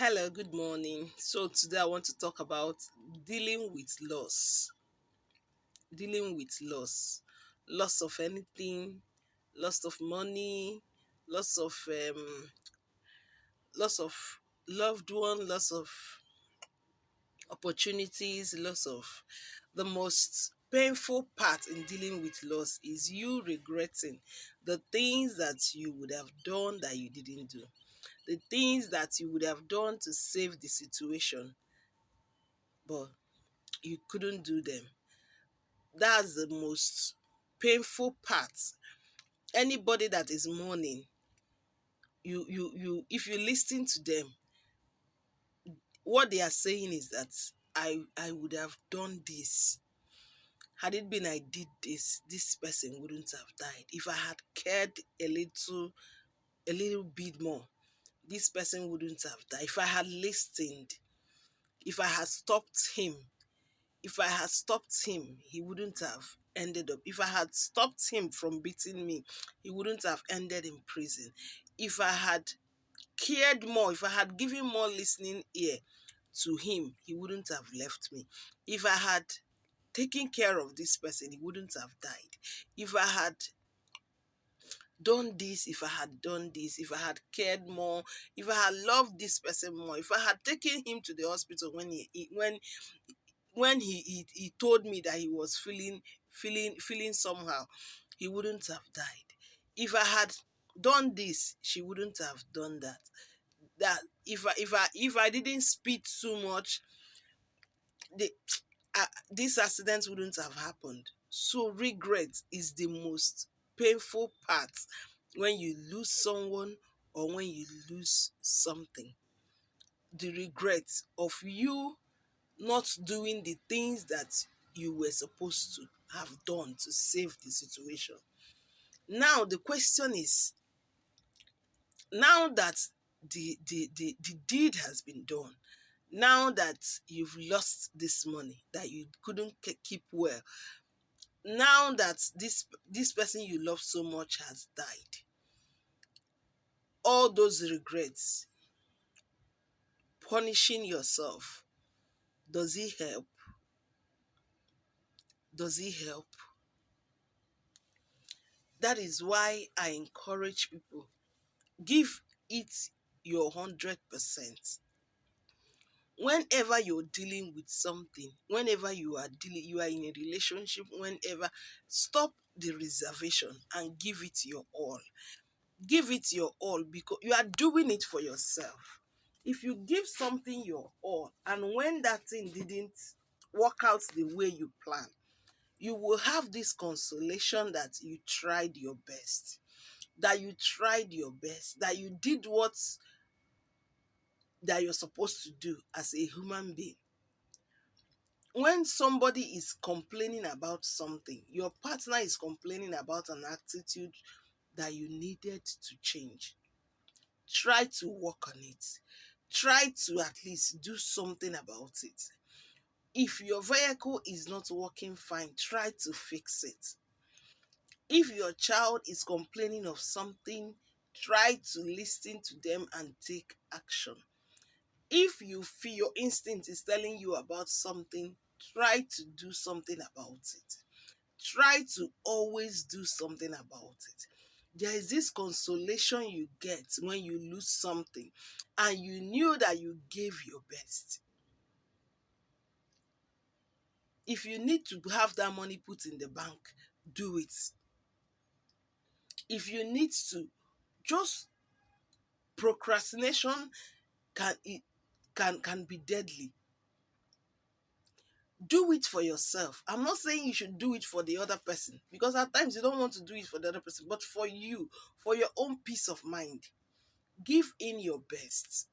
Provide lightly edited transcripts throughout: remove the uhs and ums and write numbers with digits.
Hello, good morning. So today I want to talk about dealing with loss. Dealing with loss. Loss of anything, loss of money, loss of loss of loved one, loss of opportunities, loss of the most painful part in dealing with loss is you regretting the things that you would have done that you didn't do. The things that you would have done to save the situation, but you couldn't do them. That's the most painful part. Anybody that is mourning, you if you listen to them, what they are saying is that I would have done this. Had it been I did this person wouldn't have died. If I had cared a little bit more, this person wouldn't have died. If I had listened, if I had stopped him, if I had stopped him, he wouldn't have ended up. If I had stopped him from beating me, he wouldn't have ended in prison. If I had cared more, if I had given more listening ear to him, he wouldn't have left me. If I had taken care of this person, he wouldn't have died. If I had done this, if I had done this, if I had cared more, if I had loved this person more, if I had taken him to the hospital when he told me that he was feeling somehow, he wouldn't have died. If I had done this, she wouldn't have done that. That if I didn't speak too much, the this accident wouldn't have happened. So regret is the most painful part when you lose someone or when you lose something. The regret of you not doing the things that you were supposed to have done to save the situation. Now the question is, now that the deed has been done, now that you've lost this money that you couldn't keep well, now that this person you love so much has died, all those regrets, punishing yourself, does it help? Does it help? That is why I encourage people, give it your 100%. Whenever you're dealing with something, whenever you are in a relationship, whenever, stop the reservation and give it your all. Give it your all because you are doing it for yourself. If you give something your all and when that thing didn't work out the way you plan, you will have this consolation that you tried your best, that you did what that you're supposed to do as a human being. When somebody is complaining about something, your partner is complaining about an attitude that you needed to change, try to work on it. Try to at least do something about it. If your vehicle is not working fine, try to fix it. If your child is complaining of something, try to listen to them and take action. If you feel your instinct is telling you about something, try to do something about it. Try to always do something about it. There is this consolation you get when you lose something and you knew that you gave your best. If you need to have that money put in the bank, do it. If you need to, just procrastination can it can be deadly. Do it for yourself. I'm not saying you should do it for the other person because at times you don't want to do it for the other person, but for you, for your own peace of mind. Give in your best.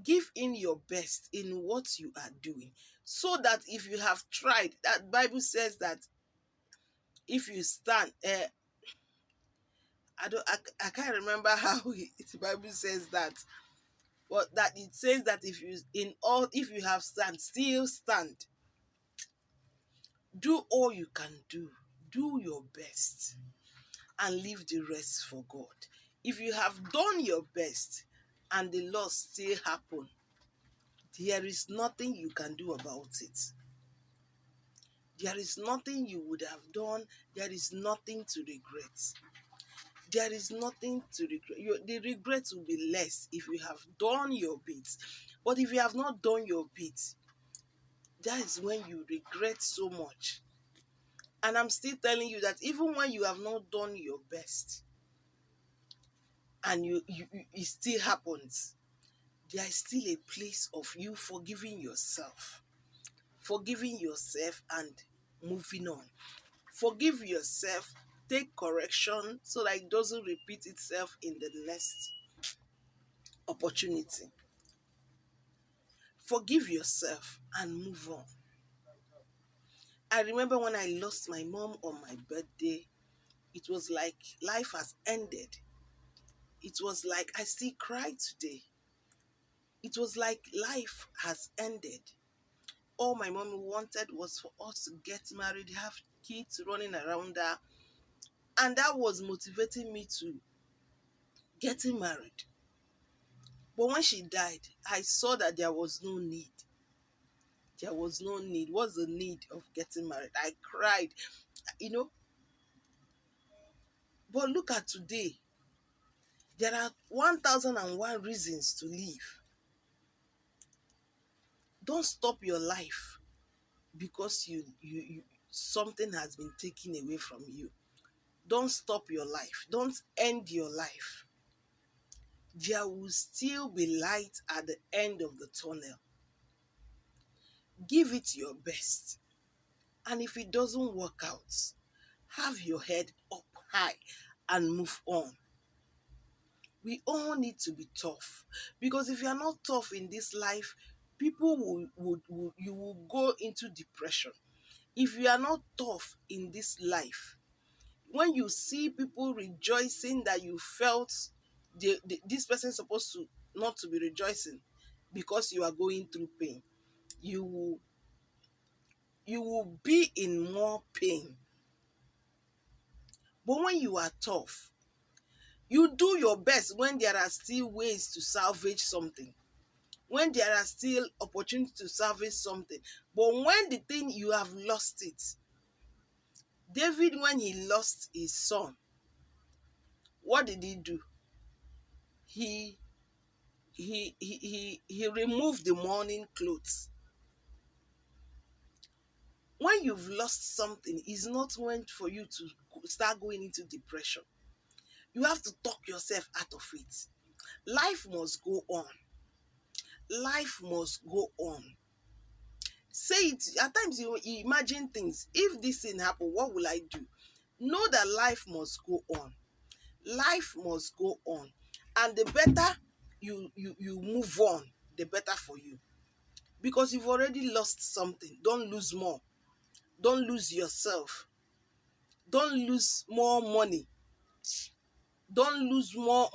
Give in your best in what you are doing so that if you have tried, that Bible says that if you stand, I can't remember how the Bible says that, but that it says that if you have still stand. Do all you can do. Do your best and leave the rest for God. If you have done your best, and the loss still happen, there is nothing you can do about it. There is nothing you would have done. There is nothing to regret. There is nothing to regret. The regret will be less if you have done your bit. But if you have not done your bit, that is when you regret so much. And I'm still telling you that even when you have not done your best and it still happens, there is still a place of you forgiving yourself and moving on. Forgive yourself, take correction so that it doesn't repeat itself in the next opportunity. Forgive yourself and move on. I remember when I lost my mom on my birthday, it was like life has ended. It was like I still cry today. It was like life has ended. All my mom wanted was for us to get married, have kids running around her. And that was motivating me to getting married. But when she died, I saw that there was no need. There was no need. What's the need of getting married? I cried, you know. But look at today. There are 1001 reasons to live. Don't stop your life because you something has been taken away from you. Don't stop your life. Don't end your life. There will still be light at the end of the tunnel. Give it your best. And if it doesn't work out, have your head up high and move on. We all need to be tough, because if you are not tough in this life, people you will go into depression. If you are not tough in this life, when you see people rejoicing that you felt this person is supposed to not to be rejoicing because you are going through pain, you will be in more pain. But when you are tough, you do your best when there are still ways to salvage something, when there are still opportunities to salvage something. But when the thing you have lost it, David, when he lost his son, what did he do? He removed the mourning clothes. When you've lost something, it's not meant for you to start going into depression. You have to talk yourself out of it. Life must go on. Life must go on. Say it. At times you imagine things. If this thing happen, what will I do? Know that life must go on. Life must go on. And the better you move on, the better for you. Because you've already lost something. Don't lose more. Don't lose yourself. Don't lose more money. Don't lose more.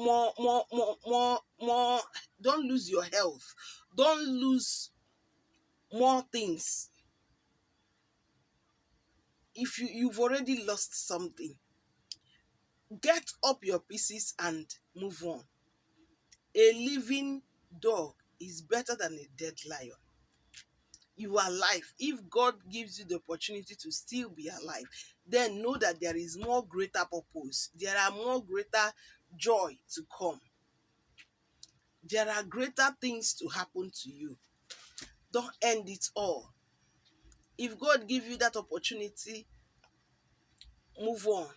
Don't lose your health. Don't lose more things. If you've already lost something, get up your pieces and move on. A living dog is better than a dead lion. You are alive. If God gives you the opportunity to still be alive, then know that there is more greater purpose. There are more greater joy to come. There are greater things to happen to you. Don't end it all. If God gives you that opportunity, move on.